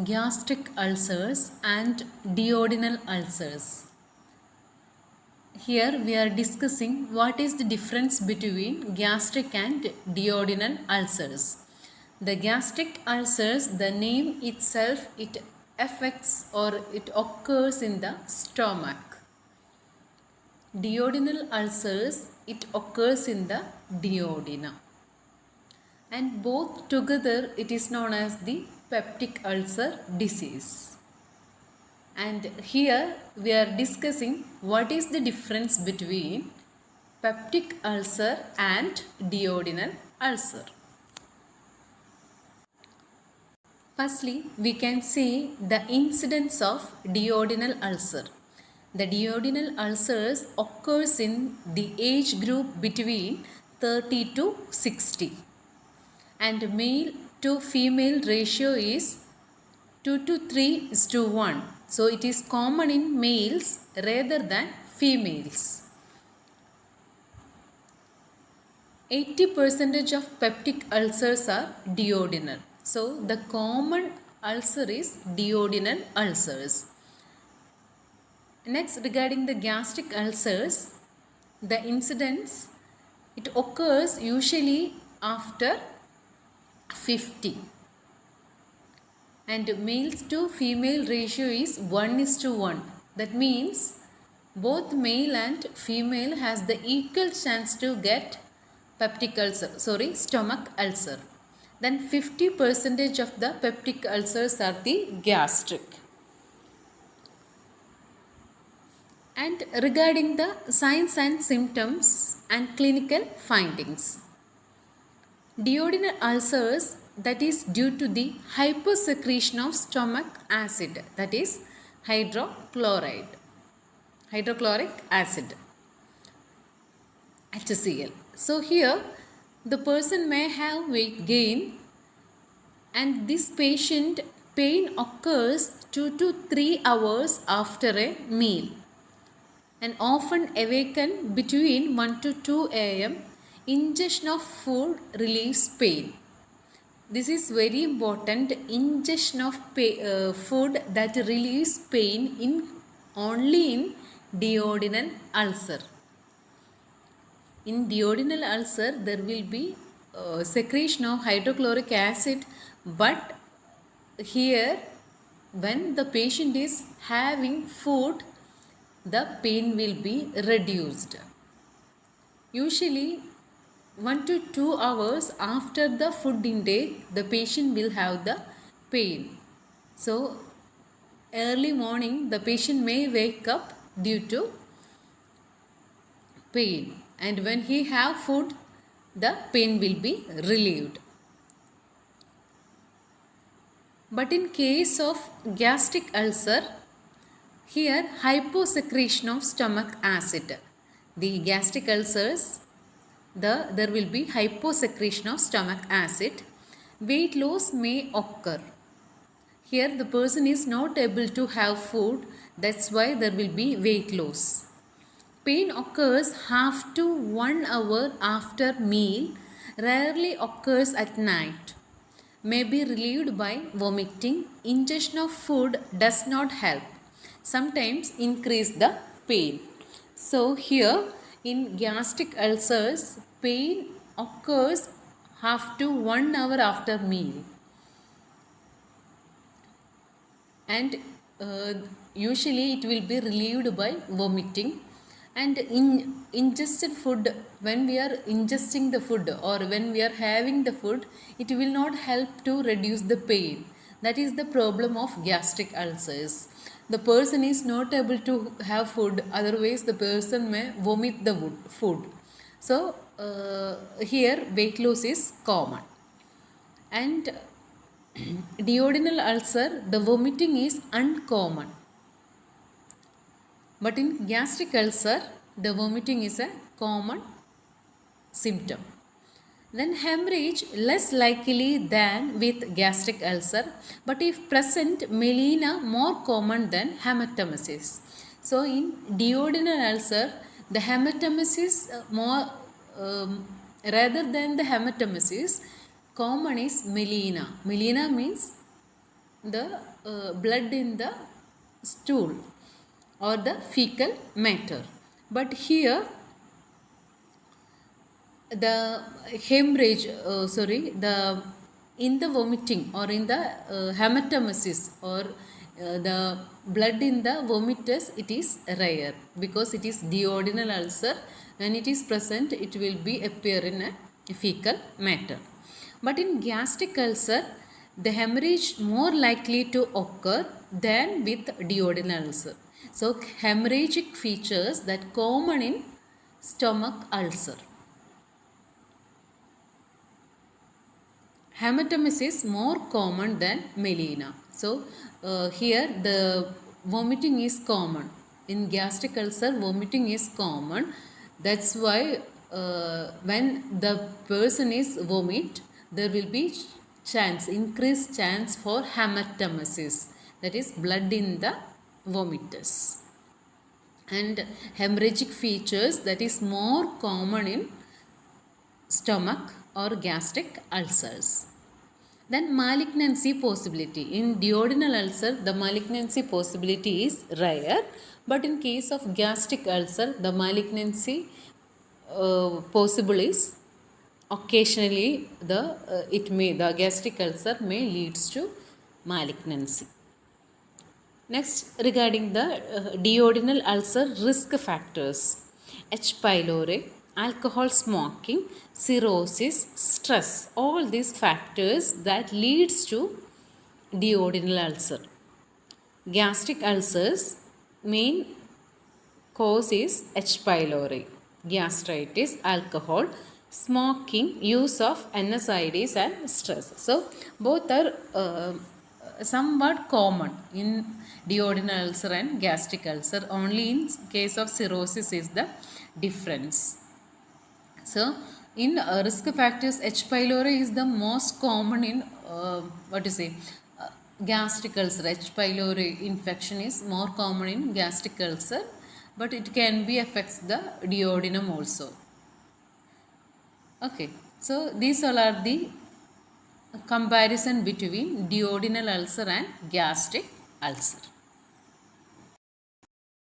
gastric ulcers and duodenal ulcers. Here we are discussing what is the difference between gastric and duodenal ulcers. The gastric ulcers, the name itself, it affects or it occurs in the stomach. Duodenal ulcers, it occurs in the duodenum. And both together it is known as the peptic ulcer disease. And here we are discussing what is the difference between peptic ulcer and duodenal ulcer. Firstly, we can see the incidence of duodenal ulcer. The duodenal ulcers occurs in the age group between 30 to 60. And male to female ratio is 2 to 3 is to 1. So it is common in males rather than females. 80% of peptic ulcers are duodenal. So the common ulcer is duodenal ulcers. Next, regarding the gastric ulcers, the incidence, it occurs usually after 50. And males to female ratio is 1 is to 1. That means both male and female has the equal chance to get peptic ulcer, stomach ulcer. Then 50% of the peptic ulcers are the gastric. And regarding the signs and symptoms and clinical findings. Duodenal ulcers, that is due to the hypersecretion of stomach acid, that is hydrochloric acid, HCl. So here the person may have weight gain, and this patient pain occurs 2 to 3 hours after a meal and often awaken between 1 to 2 am. Ingestion of food relieves pain. This is very important. Ingestion of food that relieves pain only in duodenal ulcer. In duodenal ulcer, there will be secretion of hydrochloric acid, but here when the patient is having food, the pain will be reduced. Usually 1 to 2 hours after the food intake, the patient will have the pain. So early morning, the patient may wake up due to pain, and when he have food, the pain will be relieved. But in case of gastric ulcer, here hyposecretion of stomach acid. The gastric ulcers, there will be hyposecretion of stomach acid. Weight loss may occur. Here the person is not able to have food, that's why there will be weight loss. Pain occurs half to 1 hour after meal, rarely occurs at night. May be relieved by vomiting. Ingestion of food does not help. Sometimes increase the pain. So here in gastric ulcers, pain occurs half to 1 hour after meal. And usually it will be relieved by vomiting. And in ingested food, when we are ingesting the food or when we are having the food, it will not help to reduce the pain. That is the problem of gastric ulcers. The person is not able to have food, otherwise the person may vomit the food. So here weight loss is common. And duodenal ulcer, the vomiting is uncommon. But in gastric ulcer, the vomiting is a common symptom. Then hemorrhage less likely than with gastric ulcer, but if present, melena more common than hematemesis. So in duodenal ulcer, the hematemesis rather than the hematemesis, common is melena. Melena means the blood in the stool or the fecal matter. But here the hemorrhage, the in the vomiting or in the hematemesis or the blood in the vomitus, it is rare because it is duodenal ulcer. When it is present, it will be appear in a fecal matter. But in gastric ulcer, the hemorrhage more likely to occur than with duodenal ulcer. So hemorrhagic features that common in stomach ulcer. Hematemesis is more common than melena. So here the vomiting is common. In gastric ulcer, vomiting is common. That's why when the person is vomit, there will be increased chance for hematemesis, that is blood in the vomitus. And hemorrhagic features, that is more common in stomach or gastric ulcers. Then malignancy possibility. In duodenal ulcer, the malignancy possibility is rare, but in case of gastric ulcer, the malignancy possible is occasionally. The gastric ulcer may leads to malignancy. Next, regarding the duodenal ulcer risk factors: H. pylori, alcohol smoking, cirrhosis, stress, all these factors that leads to duodenal ulcer. Gastric ulcers main cause is H. pylori, gastritis, alcohol, smoking, use of NSAIDs and stress. So both are somewhat common in duodenal ulcer and gastric ulcer. Only in case of cirrhosis is the difference. So in risk factors, H. pylori is the most common in gastric ulcer. H. pylori infection is more common in gastric ulcer, but it can be affects the duodenum also. Okay, so these all are the comparison between duodenal ulcer and gastric ulcer.